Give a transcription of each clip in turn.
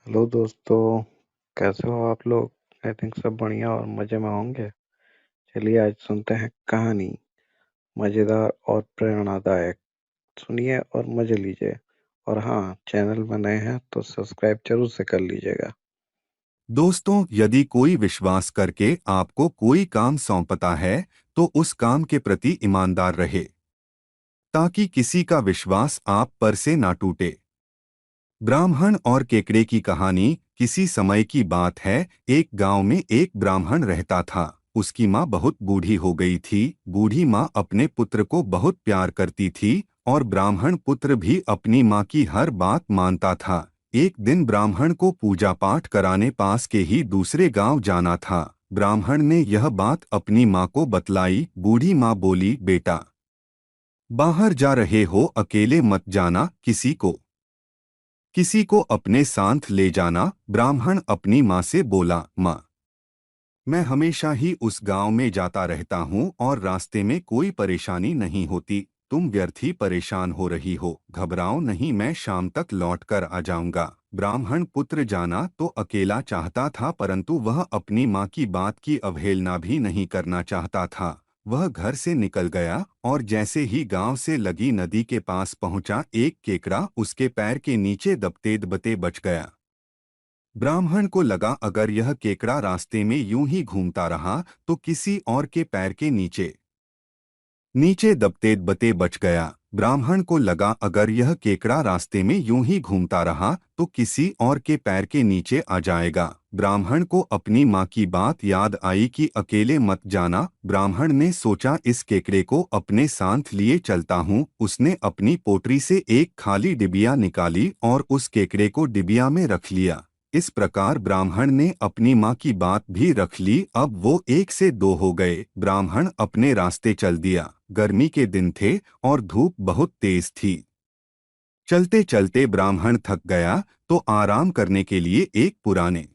Hello दोस्तों। कैसे हो आप लोग? आई थिंक सब बढ़िया और मज़े में होंगे। चलिए आज सुनते हैं कहानी, मज़ेदार और प्रेरणादायक। सुनिए और मज़े लीजिए। और हाँ, चैनल में नए हैं तो सब्सक्राइब जरूर से कर लीजिएगा। दोस्तों, यदि कोई विश्वास करके आपको कोई काम सौंपता है तो उस काम के प्रति ईमानदार रहे, ताकि किसी का विश्वास आप पर से ना टूटे। ब्राह्मण और केकड़े की कहानी किसी समय की बात है। एक गांव में एक ब्राह्मण रहता था। उसकी माँ बहुत बूढ़ी हो गई थी। बूढ़ी माँ अपने पुत्र को बहुत प्यार करती थी और ब्राह्मण पुत्र भी अपनी माँ की हर बात मानता था। एक दिन ब्राह्मण को पूजा पाठ कराने पास के ही दूसरे गांव जाना था। ब्राह्मण ने यह बात अपनी माँ को बतलाई। बूढ़ी माँ बोली, बेटा, बाहर जा रहे हो, अकेले मत जाना, किसी को अपने साथ ले जाना। ब्राह्मण अपनी माँ से बोला, माँ, मैं हमेशा ही उस गांव में जाता रहता हूँ और रास्ते में कोई परेशानी नहीं होती। तुम व्यर्थ ही परेशान हो रही हो। घबराओ नहीं, मैं शाम तक लौट कर आ जाऊंगा। ब्राह्मण पुत्र जाना तो अकेला चाहता था, परंतु वह अपनी माँ की बात की अवहेलना भी नहीं करना चाहता था। वह घर से निकल गया और जैसे ही गांव से लगी नदी के पास पहुंचा, एक केकड़ा उसके पैर के नीचे दबते दबते बच गया। ब्राह्मण को लगा, अगर यह केकड़ा रास्ते में यूं ही घूमता रहा तो किसी और के पैर के नीचे नीचे दबते दबते बच गया। ब्राह्मण को लगा, अगर यह केकड़ा रास्ते में यूं ही घूमता रहा तो किसी और के पैर के नीचे आ जाएगा। ब्राह्मण को अपनी माँ की बात याद आई कि अकेले मत जाना। ब्राह्मण ने सोचा, इस केकड़े को अपने साथ लिए चलता हूँ। उसने अपनी पोटरी से एक खाली डिबिया निकाली और उस केकड़े को डिबिया में रख लिया। इस प्रकार ब्राह्मण ने अपनी माँ की बात भी रख ली। अब वो एक से दो हो गए। ब्राह्मण अपने रास्ते चल दिया। गर्मी के दिन थे और धूप बहुत तेज थी। चलते चलते ब्राह्मण थक गया तो आराम करने के लिए एक पुराने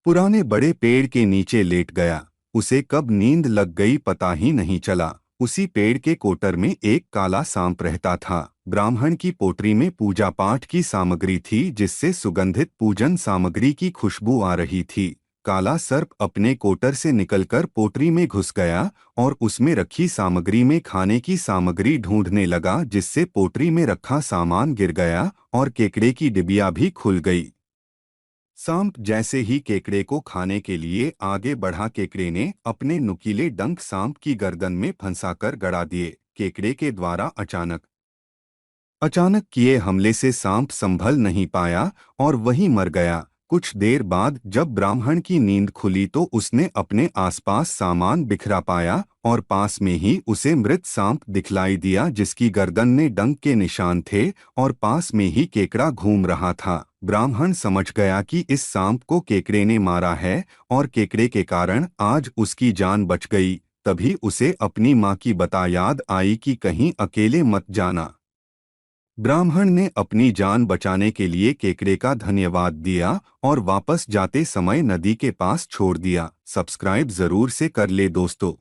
पुराने बड़े पेड़ के नीचे लेट गया। उसे कब नींद लग गई पता ही नहीं चला। उसी पेड़ के कोटर में एक काला सांप रहता था। ब्राह्मण की पोटरी में पूजा पाठ की सामग्री थी, जिससे सुगंधित पूजन सामग्री की खुशबू आ रही थी। काला सर्प अपने कोटर से निकलकर पोटरी में घुस गया और उसमें रखी सामग्री में खाने की सामग्री ढूंढने लगा, जिससे पोटरी में रखा सामान गिर गया और केकड़े की डिबिया भी खुल गई। सांप जैसे ही केकड़े को खाने के लिए आगे बढ़ा, केकड़े ने अपने नुकीले डंक सांप की गर्दन में फंसाकर गड़ा दिए। केकड़े के द्वारा अचानक अचानक किए हमले से सांप संभल नहीं पाया और वहीं मर गया। कुछ देर बाद जब ब्राह्मण की नींद खुली तो उसने अपने आसपास सामान बिखरा पाया और पास में ही उसे मृत सांप दिखलाई दिया, जिसकी गर्दन में डंक के निशान थे और पास में ही केकड़ा घूम रहा था। ब्राह्मण समझ गया कि इस सांप को केकड़े ने मारा है और केकड़े के कारण आज उसकी जान बच गई। तभी उसे अपनी माँ की बता याद आई कि कहीं अकेले मत जाना। ब्राह्मण ने अपनी जान बचाने के लिए केकड़े का धन्यवाद दिया और वापस जाते समय नदी के पास छोड़ दिया। सब्सक्राइब जरूर से कर ले दोस्तों।